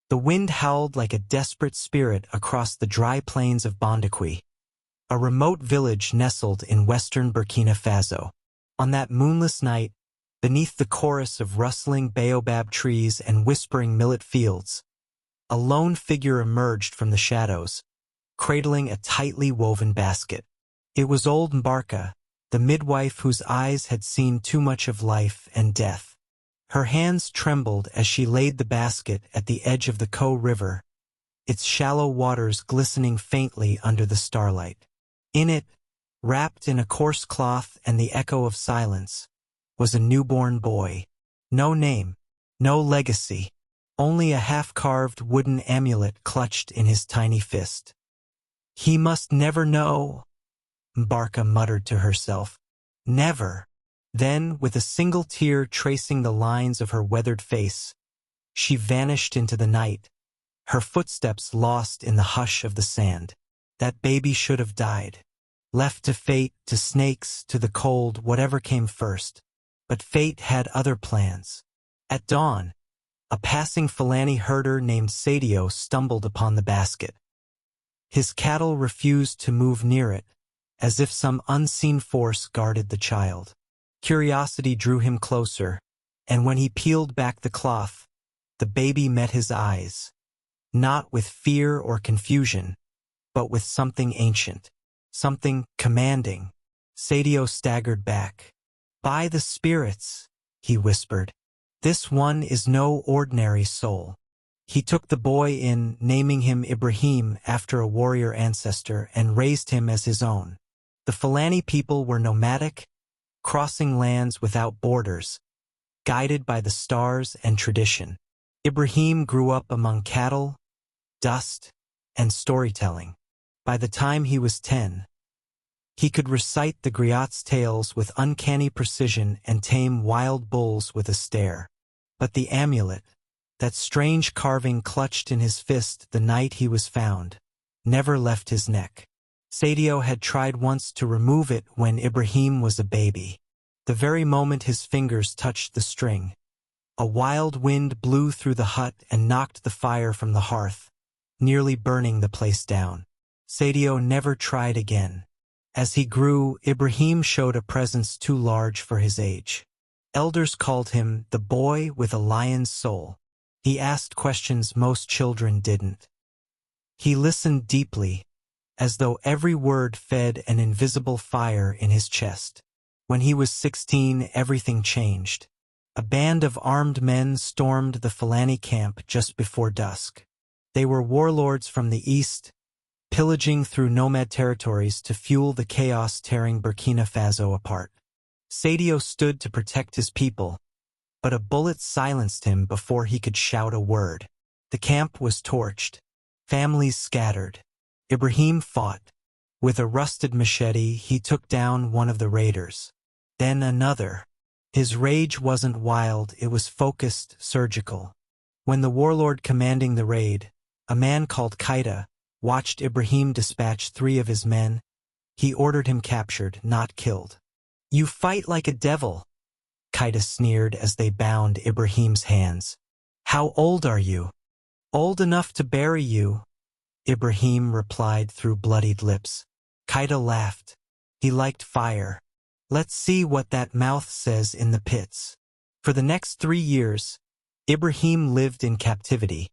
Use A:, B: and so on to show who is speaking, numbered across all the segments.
A: The wind howled like a desperate spirit across the dry plains of Bondakwi, a remote village nestled in western Burkina Faso. On that moonless night, beneath the chorus of rustling baobab trees and whispering millet fields, a lone figure emerged from the shadows, cradling a tightly woven basket. It was old Mbarka, the midwife whose eyes had seen too much of life and death. Her hands trembled as she laid the basket at the edge of the Ko River, its shallow waters glistening faintly under the starlight. In it, wrapped in a coarse cloth and the echo of silence, was a newborn boy. No name, no legacy, only a half-carved wooden amulet clutched in his tiny fist. "He must never know," Mbarka muttered to herself. "Never." Then, with a single tear tracing the lines of her weathered face, she vanished into the night, her footsteps lost in the hush of the sand. That baby should have died. Left to fate, to snakes, to the cold, whatever came first. But fate had other plans. At dawn, a passing Fulani herder named Sadio stumbled upon the basket. His cattle refused to move near it, as if some unseen force guarded the child. Curiosity drew him closer, and when he peeled back the cloth, the baby met his eyes, not with fear or confusion, but with something ancient, something commanding. Sadio staggered back. "By the spirits," he whispered, "this one is no ordinary soul." He took the boy in, naming him Ibrahim after a warrior ancestor, and raised him as his own. The Fulani people were nomadic, crossing lands without borders, guided by the stars and tradition. Ibrahim grew up among cattle, dust, and storytelling. By the time he was 10, he could recite the griot's tales with uncanny precision and tame wild bulls with a stare. But the amulet, that strange carving clutched in his fist the night he was found, never left his neck. Sadio had tried once to remove it when Ibrahim was a baby. The very moment his fingers touched the string, a wild wind blew through the hut and knocked the fire from the hearth, nearly burning the place down. Sadio never tried again. As he grew, Ibrahim showed a presence too large for his age. Elders called him the boy with a lion's soul. He asked questions most children didn't. He listened deeply, as though every word fed an invisible fire in his chest. When he was 16, everything changed. A band of armed men stormed the Fulani camp just before dusk. They were warlords from the east, pillaging through nomad territories to fuel the chaos tearing Burkina Faso apart. Sadio stood to protect his people, but a bullet silenced him before he could shout a word. The camp was torched, families scattered. Ibrahim fought. With a rusted machete, he took down one of the raiders. Then another. His rage wasn't wild, it was focused, surgical. When the warlord commanding the raid, a man called Kaida, watched Ibrahim dispatch 3 of his men, he ordered him captured, not killed. "You fight like a devil," Kaida sneered as they bound Ibrahim's hands. "How old are you?" "Old enough to bury you," Ibrahim replied through bloodied lips. Kaida laughed. He liked fire. "Let's see what that mouth says in the pits." For the next 3 years, Ibrahim lived in captivity,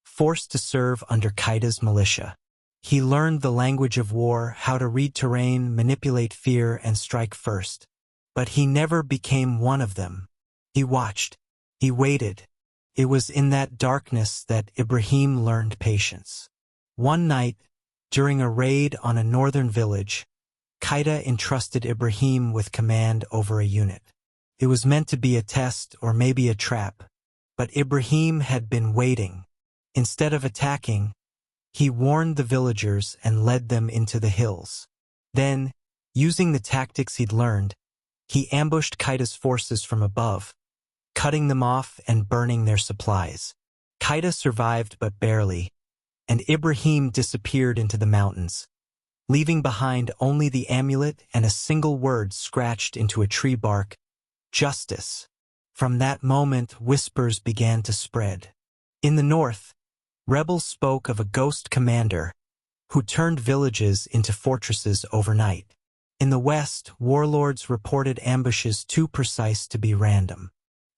A: forced to serve under Kaida's militia. He learned the language of war, how to read terrain, manipulate fear, and strike first. But he never became one of them. He watched. He waited. It was in that darkness that Ibrahim learned patience. One night, during a raid on a northern village, Kaida entrusted Ibrahim with command over a unit. It was meant to be a test or maybe a trap, but Ibrahim had been waiting. Instead of attacking, he warned the villagers and led them into the hills. Then, using the tactics he'd learned, he ambushed Kaida's forces from above, cutting them off and burning their supplies. Kaida survived but barely, and Ibrahim disappeared into the mountains, leaving behind only the amulet and a single word scratched into a tree bark: justice. From that moment, whispers began to spread. In the north, Rebels spoke of a ghost commander who turned villages into fortresses overnight. In the west, warlords reported ambushes too precise to be random.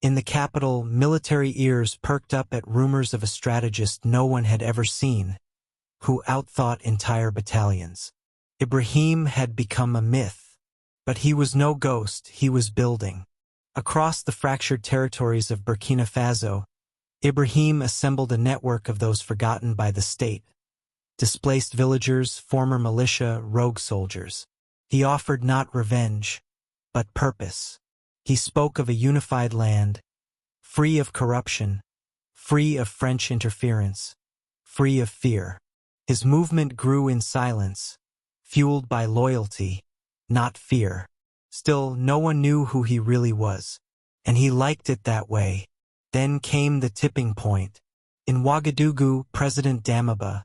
A: In the capital, military ears perked up at rumors of a strategist no one had ever seen, who outthought entire battalions. Ibrahim had become a myth, but he was no ghost, he was building. Across the fractured territories of Burkina Faso, Ibrahim assembled a network of those forgotten by the state. Displaced villagers, former militia, rogue soldiers. He offered not revenge, but purpose. He spoke of a unified land, free of corruption, free of French interference, free of fear. His movement grew in silence, fueled by loyalty, not fear. Still, no one knew who he really was, and he liked it that way. Then came the tipping point. In Ouagadougou, President Damiba,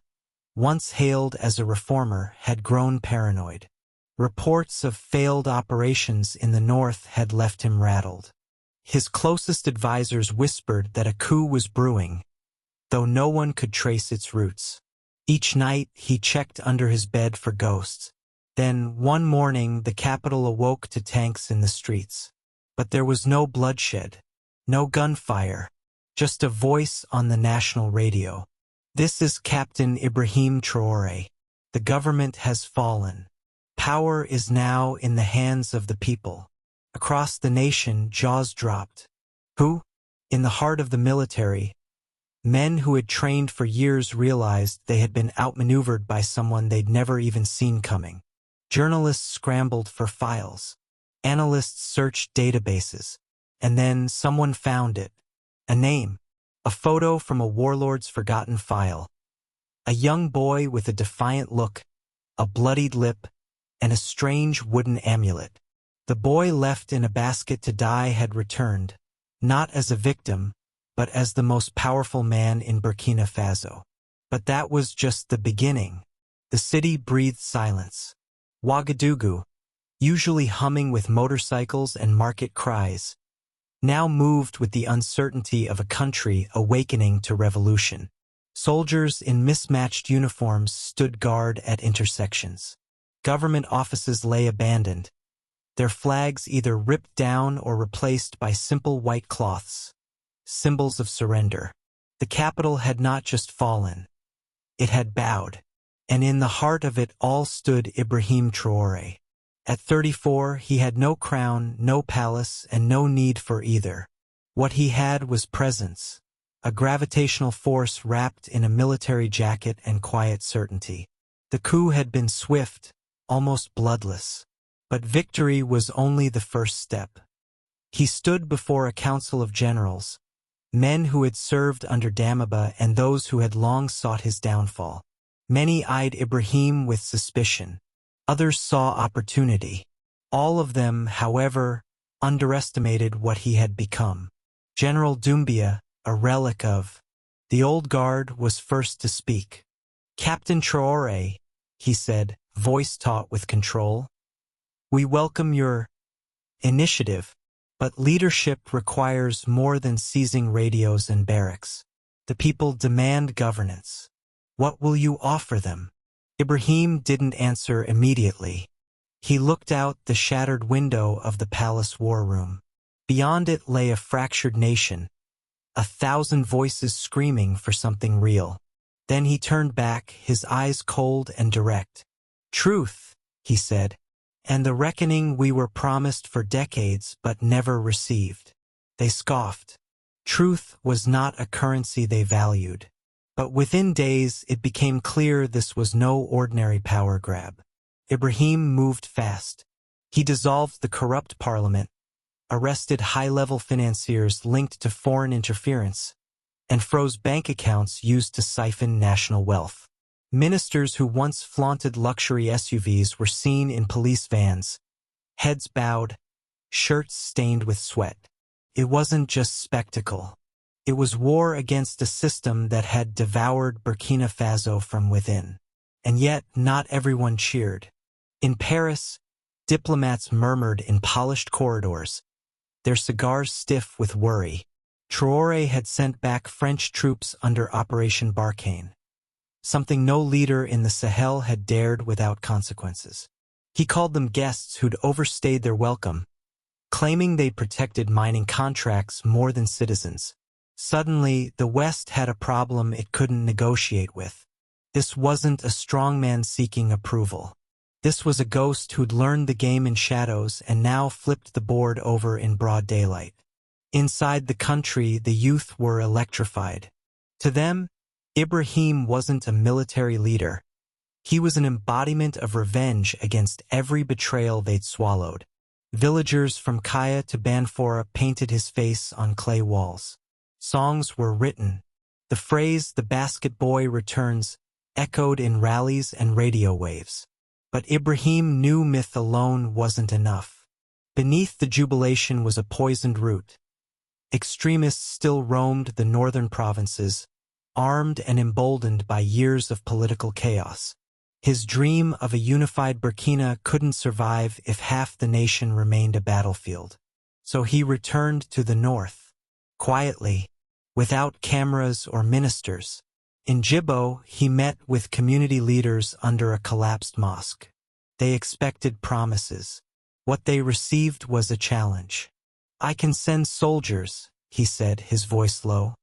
A: once hailed as a reformer, had grown paranoid. Reports of failed operations in the north had left him rattled. His closest advisors whispered that a coup was brewing, though no one could trace its roots. Each night he checked under his bed for ghosts. Then, one morning, the capital awoke to tanks in the streets. But there was no bloodshed, no gunfire, just a voice on the national radio. "This is Captain Ibrahim Traoré. The government has fallen. Power is now in the hands of the people." Across the nation, jaws dropped. Who? In the heart of the military, men who had trained for years realized they had been outmaneuvered by someone they'd never even seen coming. Journalists scrambled for files. Analysts searched databases. And then someone found it. A name. A photo from a warlord's forgotten file. A young boy with a defiant look, a bloodied lip, and a strange wooden amulet. The boy left in a basket to die had returned, not as a victim, but as the most powerful man in Burkina Faso. But that was just the beginning. The city breathed silence. Ouagadougou, usually humming with motorcycles and market cries, now moved with the uncertainty of a country awakening to revolution. Soldiers in mismatched uniforms stood guard at intersections. Government offices lay abandoned, their flags either ripped down or replaced by simple white cloths, symbols of surrender. The capital had not just fallen, it had bowed. And in the heart of it all stood Ibrahim Traoré. At 34, he had no crown, no palace, and no need for either. What he had was presence, a gravitational force wrapped in a military jacket and quiet certainty. The coup had been swift, almost bloodless. But victory was only the first step. He stood before a council of generals, men who had served under Damiba and those who had long sought his downfall. Many eyed Ibrahim with suspicion. Others saw opportunity. All of them, however, underestimated what he had become. General Doumbia, a relic of the old guard, was first to speak. "Captain Traoré," he said, voice taut with control, "we welcome your initiative, but leadership requires more than seizing radios and barracks. The people demand governance. What will you offer them?" Ibrahim didn't answer immediately. He looked out the shattered window of the palace war room. Beyond it lay a fractured nation, 1,000 voices screaming for something real. Then he turned back, his eyes cold and direct. "Truth," he said, "and the reckoning we were promised for decades but never received." They scoffed. Truth was not a currency they valued. But within days it became clear this was no ordinary power grab. Ibrahim moved fast. He dissolved the corrupt parliament, arrested high-level financiers linked to foreign interference, and froze bank accounts used to siphon national wealth. Ministers who once flaunted luxury SUVs were seen in police vans, heads bowed, shirts stained with sweat. It wasn't just spectacle. It was war against a system that had devoured Burkina Faso from within. And yet, not everyone cheered. In Paris, diplomats murmured in polished corridors, their cigars stiff with worry. Traoré had sent back French troops under Operation Barkhane, something no leader in the Sahel had dared without consequences. He called them guests who'd overstayed their welcome, claiming they protected mining contracts more than citizens. Suddenly, the West had a problem it couldn't negotiate with. This wasn't a strongman seeking approval. This was a ghost who'd learned the game in shadows and now flipped the board over in broad daylight. Inside the country, the youth were electrified. To them, Ibrahim wasn't a military leader. He was an embodiment of revenge against every betrayal they'd swallowed. Villagers from Kaya to Banfora painted his face on clay walls. Songs were written. The phrase, "The basket boy returns," echoed in rallies and radio waves. But Ibrahim knew myth alone wasn't enough. Beneath the jubilation was a poisoned root. Extremists still roamed the northern provinces, armed and emboldened by years of political chaos. His dream of a unified Burkina couldn't survive if half the nation remained a battlefield. So he returned to the north, quietly, without cameras or ministers. In Djibo, he met with community leaders under a collapsed mosque. They expected promises. What they received was a challenge. "I can send soldiers," he said, his voice low.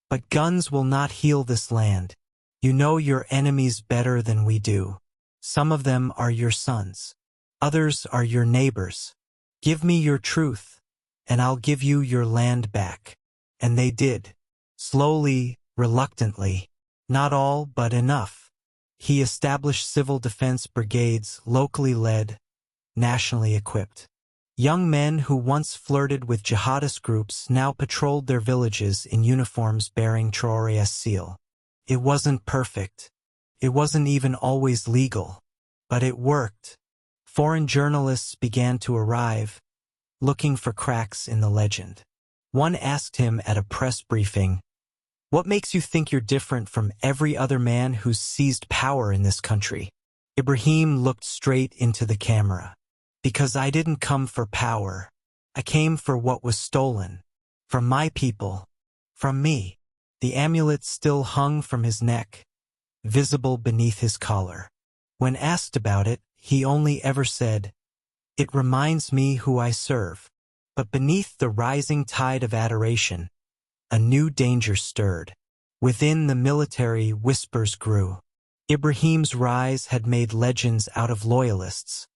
A: "But guns will not heal this land. You know your enemies better than we do. Some of them are your sons. Others are your neighbors. Give me your truth, and I'll give you your land back." And they did. Slowly, reluctantly. Not all, but enough. He established civil defense brigades, locally led, nationally equipped. Young men who once flirted with jihadist groups now patrolled their villages in uniforms bearing Traoré's seal. It wasn't perfect. It wasn't even always legal. But it worked. Foreign journalists began to arrive, looking for cracks in the legend. One asked him at a press briefing, "What makes you think you're different from every other man who's seized power in this country?" Ibrahim looked straight into the camera. "Because I didn't come for power. I came for what was stolen. From my people. From me." The amulet still hung from his neck, visible beneath his collar. When asked about it, he only ever said, "It reminds me who I serve." But beneath the rising tide of adoration, a new danger stirred. Within the military, whispers grew. Ibrahim's rise had made legends out of loyalists,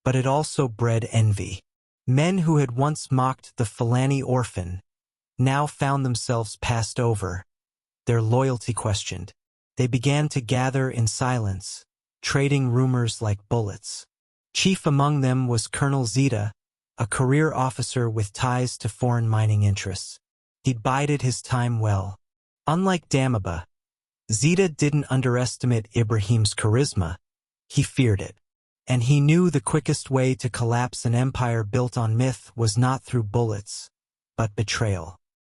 A: but it also bred envy. Men who had once mocked the Fulani orphan now found themselves passed over, their loyalty questioned. They began to gather in silence, trading rumors like bullets. Chief among them was Colonel Zita, a career officer with ties to foreign mining interests. He'd bided his time well. Unlike Damaba, Zita didn't underestimate Ibrahim's charisma. He feared it. And he knew the quickest way to collapse an empire built on myth was not through bullets, but betrayal.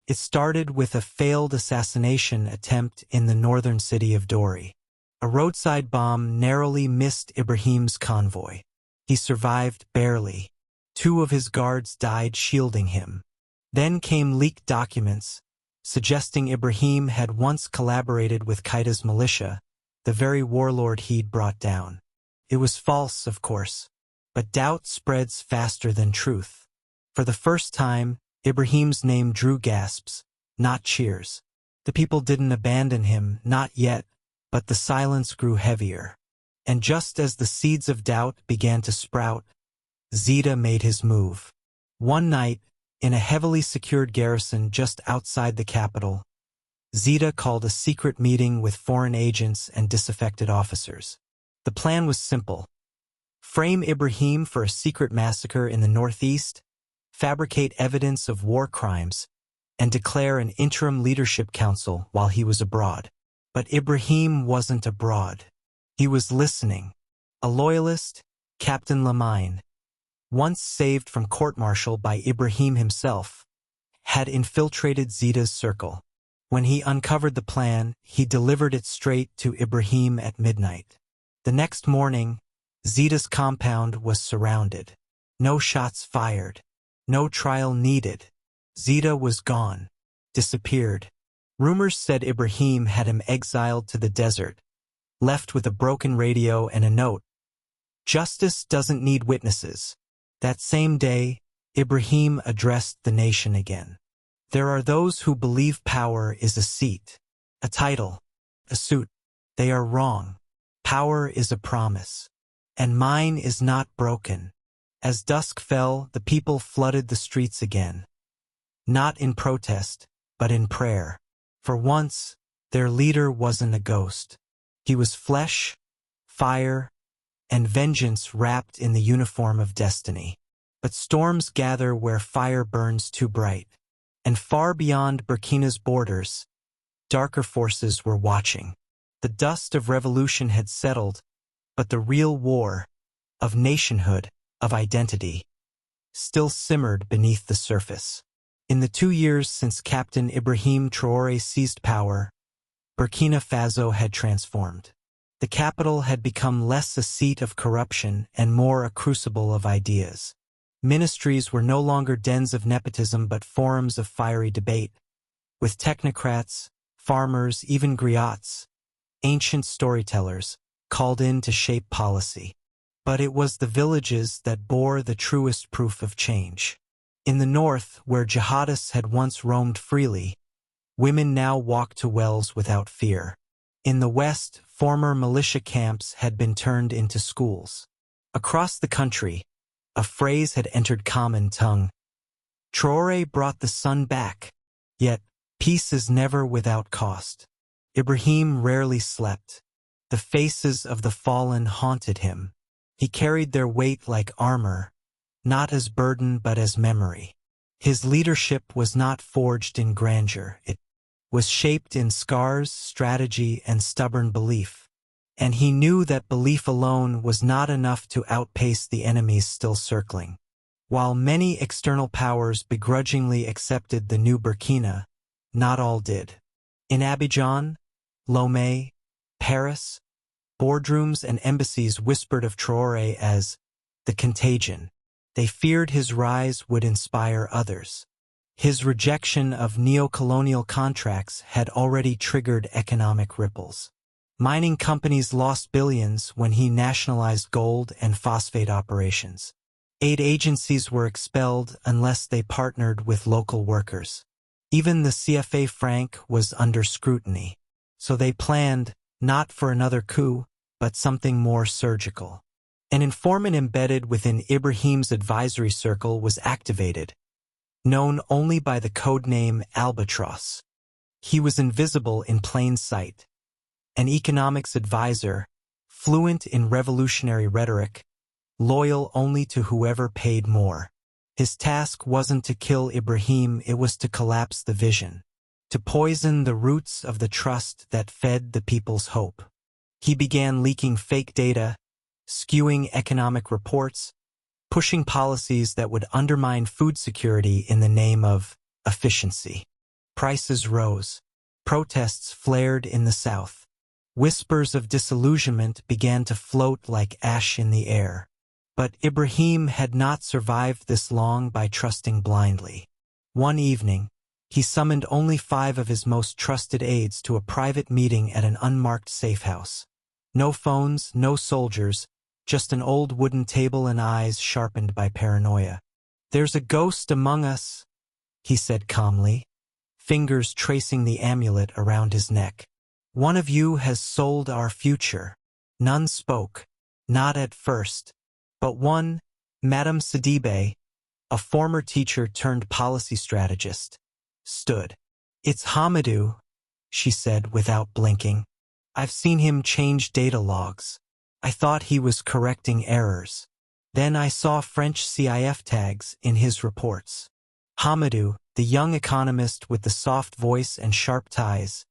A: It started with a failed assassination attempt in the northern city of Dori. A roadside bomb narrowly missed Ibrahim's convoy. He survived barely. 2 of his guards died shielding him. Then came leaked documents, suggesting Ibrahim had once collaborated with Qaeda's militia, the very warlord he'd brought down. It was false, of course, but doubt spreads faster than truth. For the first time, Ibrahim's name drew gasps, not cheers. The people didn't abandon him, not yet, but the silence grew heavier. And just as the seeds of doubt began to sprout, Zita made his move. One night, in a heavily secured garrison just outside the capital, Zita called a secret meeting with foreign agents and disaffected officers. The plan was simple. Frame Ibrahim for a secret massacre in the northeast, fabricate evidence of war crimes, and declare an interim leadership council while he was abroad. But Ibrahim wasn't abroad. He was listening. A loyalist, Captain Lamine, once saved from court-martial by Ibrahim himself, had infiltrated Zita's circle. When he uncovered the plan, he delivered it straight to Ibrahim at midnight. The next morning, Zita's compound was surrounded. No shots fired. No trial needed. Zita was gone. disappeared. Rumors said Ibrahim had him exiled to the desert, left with a broken radio and a note. Justice doesn't need witnesses. That same day, Ibrahim addressed the nation again. There are those who believe power is a seat, a title, a suit. They are wrong. Power is a promise. And mine is not broken. As dusk fell, the people flooded the streets again. Not in protest, but in prayer. For once, their leader wasn't a ghost. He was flesh, fire, and vengeance wrapped in the uniform of destiny. But storms gather where fire burns too bright. And far beyond Burkina's borders, darker forces were watching. The dust of revolution had settled, but the real war, of nationhood, of identity, still simmered beneath the surface. In the 2 years since Captain Ibrahim Traoré seized power, Burkina Faso had transformed. The capital had become less a seat of corruption and more a crucible of ideas. Ministries were no longer dens of nepotism but forums of fiery debate, with technocrats, farmers, even griots, ancient storytellers, called in to shape policy. But it was the villages that bore the truest proof of change. In the north, where jihadists had once roamed freely, women now walked to wells without fear. In the west, former militia camps had been turned into schools. Across the country, a phrase had entered common tongue. Traoré brought the sun back, yet peace is never without cost. Ibrahim rarely slept. The faces of the fallen haunted him. He carried their weight like armor, not as burden but as memory. His leadership was not forged in grandeur. It was shaped in scars, strategy, and stubborn belief. And he knew that belief alone was not enough to outpace the enemies still circling. While many external powers begrudgingly accepted the new Burkina, not all did. In Abidjan, Lomé, Paris, boardrooms and embassies whispered of Traoré as the contagion. They feared his rise would inspire others. His rejection of neo-colonial contracts had already triggered economic ripples. Mining companies lost billions when he nationalized gold and phosphate operations. Aid agencies were expelled unless they partnered with local workers. Even the CFA franc was under scrutiny. So they planned, not for another coup, but something more surgical. An informant embedded within Ibrahim's advisory circle was activated, known only by the codename Albatross. He was invisible in plain sight. An economics advisor, fluent in revolutionary rhetoric, loyal only to whoever paid more. His task wasn't to kill Ibrahim, it was to collapse the vision, to poison the roots of the trust that fed the people's hope. He began leaking fake data, skewing economic reports, pushing policies that would undermine food security in the name of efficiency. Prices rose. Protests flared in the south. Whispers of disillusionment began to float like ash in the air. But Ibrahim had not survived this long by trusting blindly. One evening, he summoned only 5 of his most trusted aides to a private meeting at an unmarked safe house. No phones, no soldiers, just an old wooden table and eyes sharpened by paranoia. "There's a ghost among us," he said calmly, fingers tracing the amulet around his neck. "One of you has sold our future." None spoke, not at first. But one, Madame Sidibe, a former teacher turned policy strategist, stood. "It's Hamadou," she said without blinking. "I've seen him change data logs. I thought he was correcting errors. Then I saw French CIF tags in his reports." Hamadou, the young economist with the soft voice and sharp ties,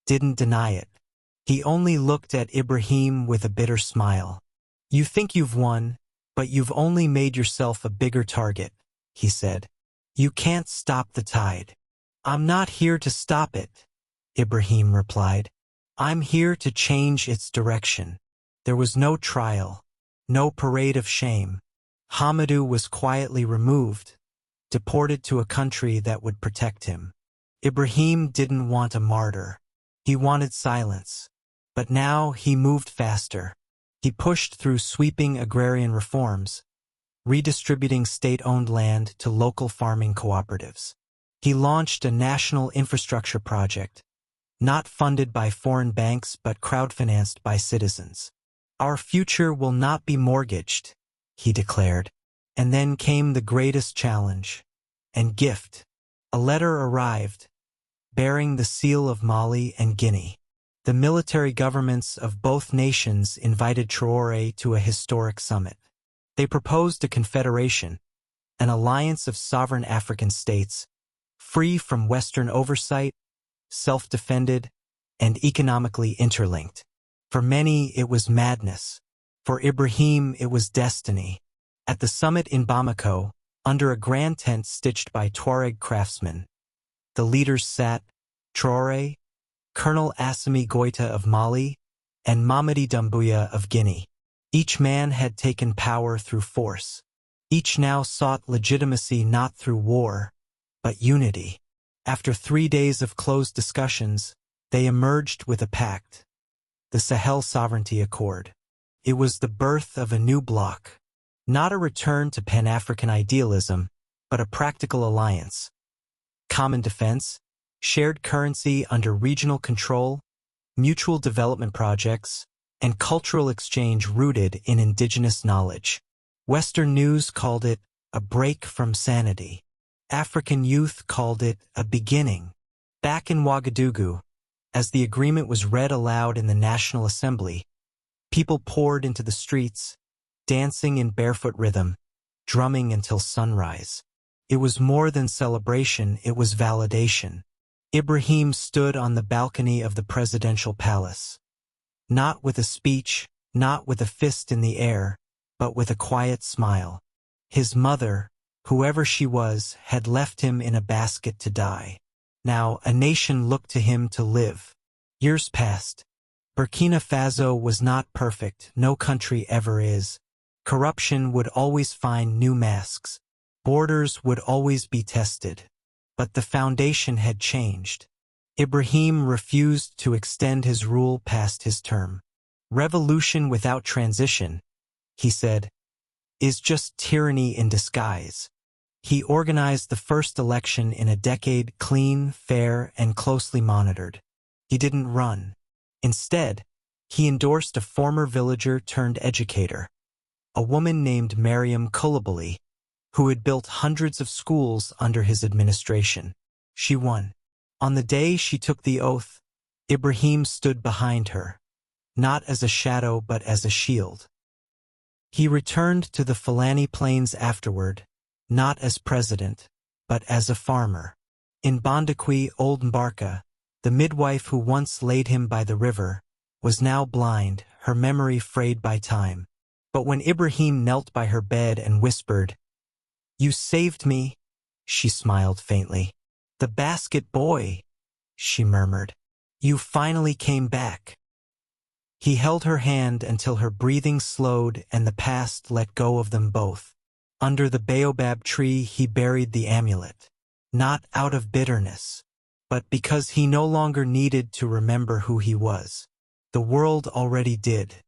A: didn't deny it. He only looked at Ibrahim with a bitter smile. "You think you've won, but you've only made yourself a bigger target," he said. "You can't stop the tide." "I'm not here to stop it," Ibrahim replied. "I'm here to change its direction." There was no trial, no parade of shame. Hamadou was quietly removed, deported to a country that would protect him. Ibrahim didn't want a martyr. He wanted silence. But now he moved faster. He pushed through sweeping agrarian reforms, redistributing state-owned land to local farming cooperatives. He launched a national infrastructure project, not funded by foreign banks but crowdfinanced by citizens. "Our future will not be mortgaged," he declared. And then came the greatest challenge and gift. A letter arrived, bearing the seal of Mali and Guinea. The military governments of both nations invited Traoré to a historic summit. They proposed a confederation, an alliance of sovereign African states, free from Western oversight, self-defended, and economically interlinked. For many, it was madness. For Ibrahim, it was destiny. At the summit in Bamako, under a grand tent stitched by Tuareg craftsmen, the leaders sat: Traoré, Colonel Assimi Goïta of Mali, and Mamadi Doumbouya of Guinea. Each man had taken power through force. Each now sought legitimacy not through war, but unity. After 3 days of closed discussions, they emerged with a pact: the Sahel Sovereignty Accord. It was the birth of a new bloc, not a return to Pan-African idealism, but a practical alliance. Common defense, shared currency under regional control, mutual development projects, and cultural exchange rooted in indigenous knowledge. Western news called it a break from sanity. African youth called it a beginning. Back in Ouagadougou, as the agreement was read aloud in the National Assembly, people poured into the streets, dancing in barefoot rhythm, drumming until sunrise. It was more than celebration, it was validation. Ibrahim stood on the balcony of the presidential palace. Not with a speech, not with a fist in the air, but with a quiet smile. His mother, whoever she was, had left him in a basket to die. Now a nation looked to him to live. Years passed. Burkina Faso was not perfect, no country ever is. Corruption would always find new masks. Borders would always be tested. But the foundation had changed. Ibrahim refused to extend his rule past his term. Revolution without transition, he said, is just tyranny in disguise. He organized the first election in a decade, clean, fair, and closely monitored. He didn't run. Instead, he endorsed a former villager turned educator, a woman named Mariam Coulibaly, who had built hundreds of schools under his administration. She won. On the day she took the oath, Ibrahim stood behind her, not as a shadow but as a shield. He returned to the Fulani Plains afterward, not as president, but as a farmer. In Bondakwi, Old Mbarka, the midwife who once laid him by the river, was now blind, her memory frayed by time. But when Ibrahim knelt by her bed and whispered, "You saved me," she smiled faintly. "The basket boy," she murmured. "You finally came back." He held her hand until her breathing slowed and the past let go of them both. Under the baobab tree he buried the amulet, not out of bitterness, but because he no longer needed to remember who he was. The world already did.